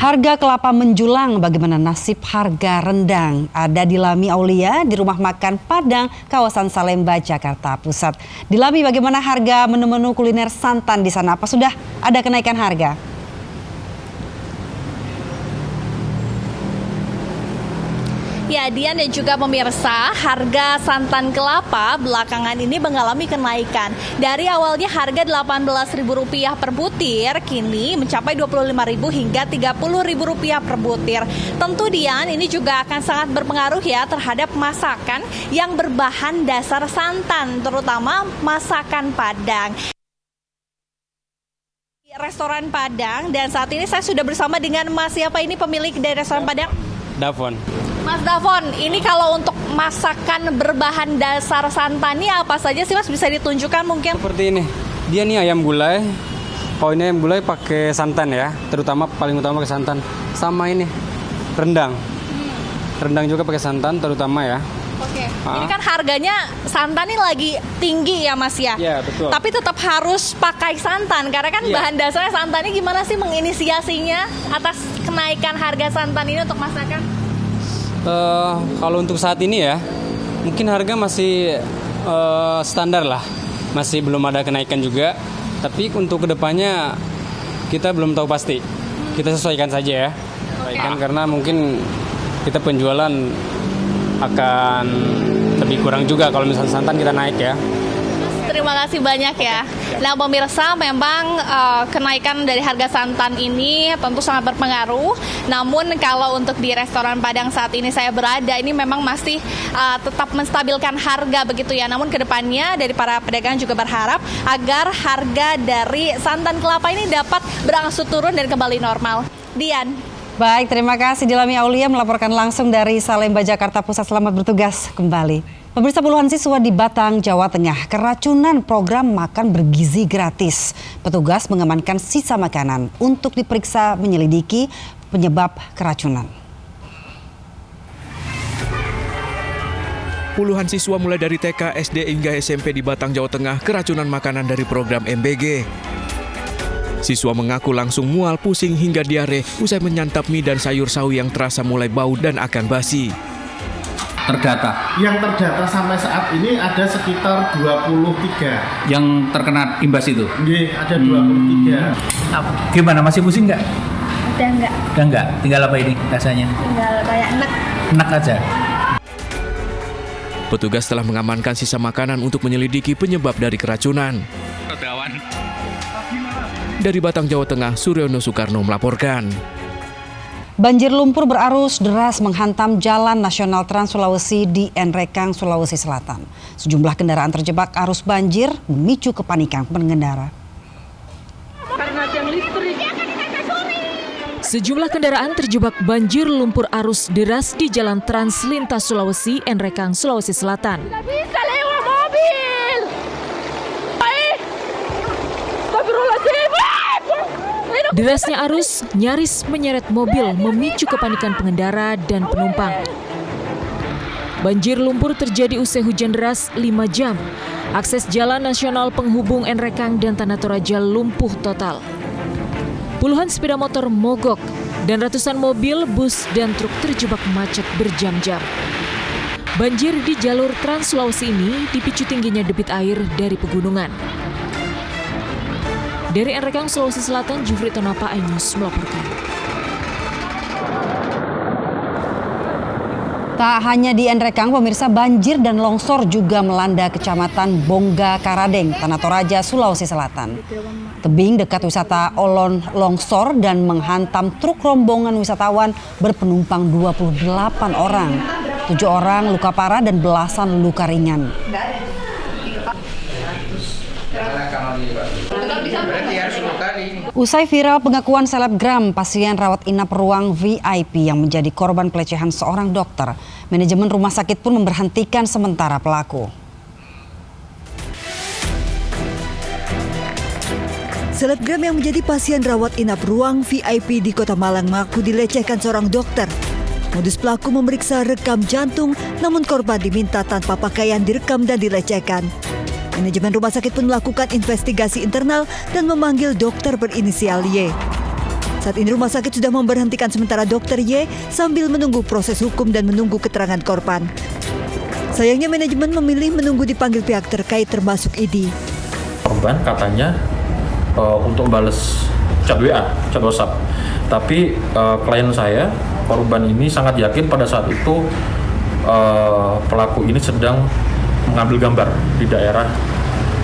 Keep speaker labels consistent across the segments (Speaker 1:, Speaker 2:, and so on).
Speaker 1: Harga kelapa menjulang, bagaimana nasib harga rendang? Ada di Lami Aulia di Rumah Makan Padang, kawasan Salemba, Jakarta Pusat. Di Lami, bagaimana harga menu-menu kuliner santan di sana? Apa sudah ada kenaikan harga?
Speaker 2: Ya, Dian dan juga pemirsa, harga santan kelapa belakangan ini mengalami kenaikan. Dari awalnya harga Rp18.000 per butir, kini mencapai Rp25.000 hingga Rp30.000 per butir. Tentu Dian, ini juga akan sangat berpengaruh ya terhadap masakan yang berbahan dasar santan, terutama masakan Padang. Restoran Padang, dan saat ini saya sudah bersama dengan Mas siapa ini pemilik dari restoran Padang?
Speaker 3: Davon.
Speaker 2: Mas Davon, ini kalau untuk masakan berbahan dasar santan ini apa saja sih Mas, bisa ditunjukkan mungkin?
Speaker 3: Seperti ini, dia nih ayam gulai. Oh, ini ayam gulai pakai santan ya, terutama paling utama pakai santan. Sama ini rendang, rendang juga pakai santan terutama ya.
Speaker 2: Oke, ini kan harganya santan ini lagi tinggi ya Mas ya?
Speaker 3: Iya, betul.
Speaker 2: Tapi tetap harus pakai santan, karena kan bahan dasarnya santan ini. Gimana sih menginisiasinya atas kenaikan harga santan ini untuk masakan?
Speaker 3: Kalau untuk saat ini ya, mungkin harga masih standar lah, masih belum ada kenaikan juga. Tapi untuk kedepannya kita belum tahu pasti. Kita sesuaikan saja ya, sesuaikan karena mungkin kita penjualan akan lebih kurang juga kalau misalnya santan kita naik ya.
Speaker 2: Terima kasih banyak ya. Nah pemirsa, memang kenaikan dari harga santan ini tentu sangat berpengaruh. Namun kalau untuk di restoran Padang saat ini saya berada, ini memang masih tetap menstabilkan harga begitu ya. Namun kedepannya dari para pedagang juga berharap agar harga dari santan kelapa ini dapat berangsur turun dan kembali normal. Dian.
Speaker 1: Baik, terima kasih di Lami Aulia melaporkan langsung dari Salemba, Jakarta Pusat. Selamat bertugas kembali. Pemirsa, puluhan siswa di Batang, Jawa Tengah keracunan program makan bergizi gratis. Petugas mengamankan sisa makanan untuk diperiksa menyelidiki penyebab keracunan.
Speaker 4: Puluhan siswa mulai dari TK, SD hingga SMP di Batang, Jawa Tengah keracunan makanan dari program MBG. Siswa mengaku langsung mual, pusing hingga diare usai menyantap mie dan sayur sawi yang terasa mulai bau dan akan basi.
Speaker 5: Yang terdata sampai saat ini ada sekitar 23.
Speaker 6: Yang terkena imbas itu?
Speaker 5: Iya, ada 23.
Speaker 6: Gimana, masih pusing nggak?
Speaker 7: Udah enggak.
Speaker 6: Udah nggak? Tinggal apa ini rasanya?
Speaker 7: Tinggal kayak enak.
Speaker 6: Enak aja.
Speaker 4: Petugas telah mengamankan sisa makanan untuk menyelidiki penyebab dari keracunan. Dari Batang, Jawa Tengah, Suryono Soekarno melaporkan.
Speaker 1: Banjir lumpur berarus deras menghantam Jalan Nasional Trans Sulawesi di Nrekang, Sulawesi Selatan. Sejumlah kendaraan terjebak arus banjir memicu kepanikan pengendara.
Speaker 8: Sejumlah kendaraan terjebak banjir lumpur arus deras di Jalan Trans Lintas Sulawesi, Nrekang, Sulawesi Selatan.
Speaker 7: Tidak bisa lewat mobil.
Speaker 8: Derasnya arus nyaris menyeret mobil, memicu kepanikan pengendara dan penumpang. Banjir lumpur terjadi usai hujan deras 5 jam. Akses jalan nasional penghubung Nrekang dan Tanah Toraja lumpuh total. Puluhan sepeda motor mogok dan ratusan mobil, bus, dan truk terjebak macet berjam-jam. Banjir di jalur Trans Sulawesi ini dipicu tingginya debit air dari pegunungan. Dari Nrekang, Sulawesi Selatan, Jufri Tonapa, iNews melaporkan.
Speaker 1: Tak hanya di Nrekang, pemirsa, banjir dan longsor juga melanda Kecamatan Bongga Karadeng, Tanah Toraja, Sulawesi Selatan. Tebing dekat wisata Olon longsor dan menghantam truk rombongan wisatawan berpenumpang 28 orang. 7 orang luka parah dan belasan luka ringan. Usai viral pengakuan selebgram pasien rawat inap ruang VIP yang menjadi korban pelecehan seorang dokter, manajemen rumah sakit pun memberhentikan sementara pelaku.
Speaker 9: Selebgram yang menjadi pasien rawat inap ruang VIP di Kota Malang mengaku dilecehkan seorang dokter. Modus pelaku memeriksa rekam jantung, namun korban diminta tanpa pakaian direkam dan dilecehkan. Manajemen rumah sakit pun melakukan investigasi internal dan memanggil dokter berinisial Y. Saat ini rumah sakit sudah memberhentikan sementara Dr. Y sambil menunggu proses hukum dan menunggu keterangan korban. Sayangnya manajemen memilih menunggu dipanggil pihak terkait termasuk ID.
Speaker 10: Korban katanya untuk bales chat WA, chat WhatsApp. Tapi klien saya, korban ini sangat yakin pada saat itu pelaku ini sedang mengambil gambar di daerah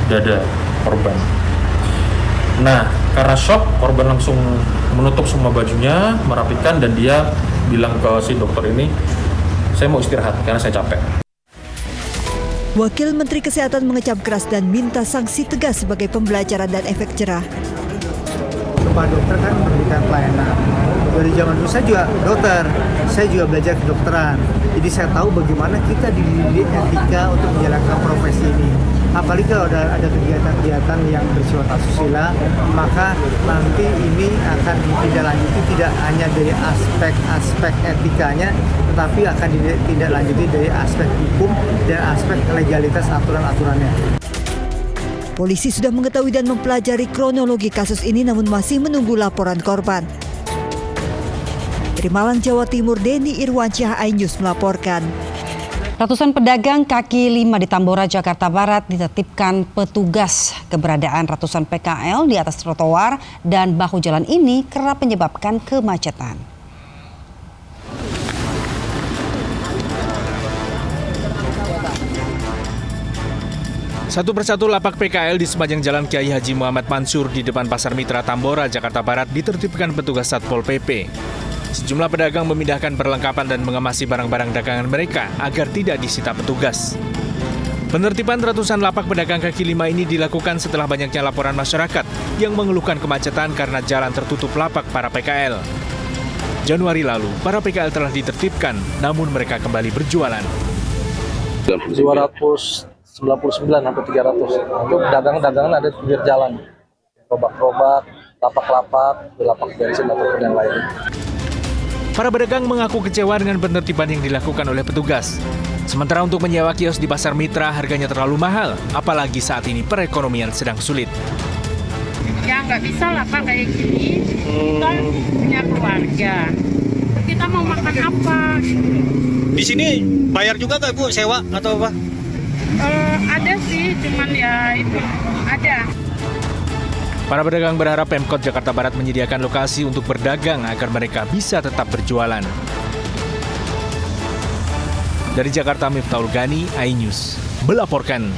Speaker 10: dada korban. Nah, karena shock, korban langsung menutup semua bajunya, merapikan, dan dia bilang ke si dokter ini, saya mau istirahat karena saya capek.
Speaker 9: Wakil Menteri Kesehatan mengecam keras dan minta sanksi tegas sebagai pembelajaran dan efek jerah.
Speaker 11: Pak dokter kan memberikan pelayanan. Dari zaman dulu saya juga dokter, saya juga belajar kedokteran. Jadi saya tahu bagaimana kita dididik etika untuk menjalankan profesi ini. Apalagi kalau ada kegiatan-kegiatan yang bersifat asusila, maka nanti ini akan ditindaklanjuti tidak hanya dari aspek etikanya, tetapi akan ditindaklanjuti dari aspek hukum dan aspek legalitas aturan-aturannya.
Speaker 9: Polisi sudah mengetahui dan mempelajari kronologi kasus ini namun masih menunggu laporan korban. Dari Malang, Jawa Timur, Denny Irwansyah, iNews melaporkan.
Speaker 1: Ratusan pedagang kaki lima di Tambora, Jakarta Barat ditertibkan petugas. Keberadaan ratusan PKL di atas trotoar dan bahu jalan ini kerap menyebabkan kemacetan.
Speaker 4: Satu persatu lapak PKL di sepanjang Jalan Kiai Haji Muhammad Mansur di depan Pasar Mitra Tambora, Jakarta Barat ditertibkan petugas Satpol PP. Sejumlah pedagang memindahkan perlengkapan dan mengemasi barang-barang dagangan mereka agar tidak disita petugas. Penertiban ratusan lapak pedagang kaki lima ini dilakukan setelah banyaknya laporan masyarakat yang mengeluhkan kemacetan karena jalan tertutup lapak para PKL. Januari lalu, para PKL telah ditertibkan, namun mereka kembali berjualan.
Speaker 12: 299 sampai 300. Itu dagangan ada di pinggir jalan. Gerobak-gerobak, lapak-lapak, lapak bensin ataupun yang lain.
Speaker 4: Para pedagang mengaku kecewa dengan penertiban yang dilakukan oleh petugas. Sementara untuk menyewa kios di Pasar Mitra harganya terlalu mahal, apalagi saat ini perekonomian sedang sulit.
Speaker 13: Ya nggak bisa lah Pak kayak gini, kita punya keluarga. Kita mau makan apa?
Speaker 14: Di sini bayar juga nggak Bu sewa atau apa?
Speaker 13: Ada sih, cuman ya itu ada.
Speaker 4: Para pedagang berharap Pemkot Jakarta Barat menyediakan lokasi untuk berdagang agar mereka bisa tetap berjualan. Dari Jakarta, Miftahul Gani, iNews melaporkan.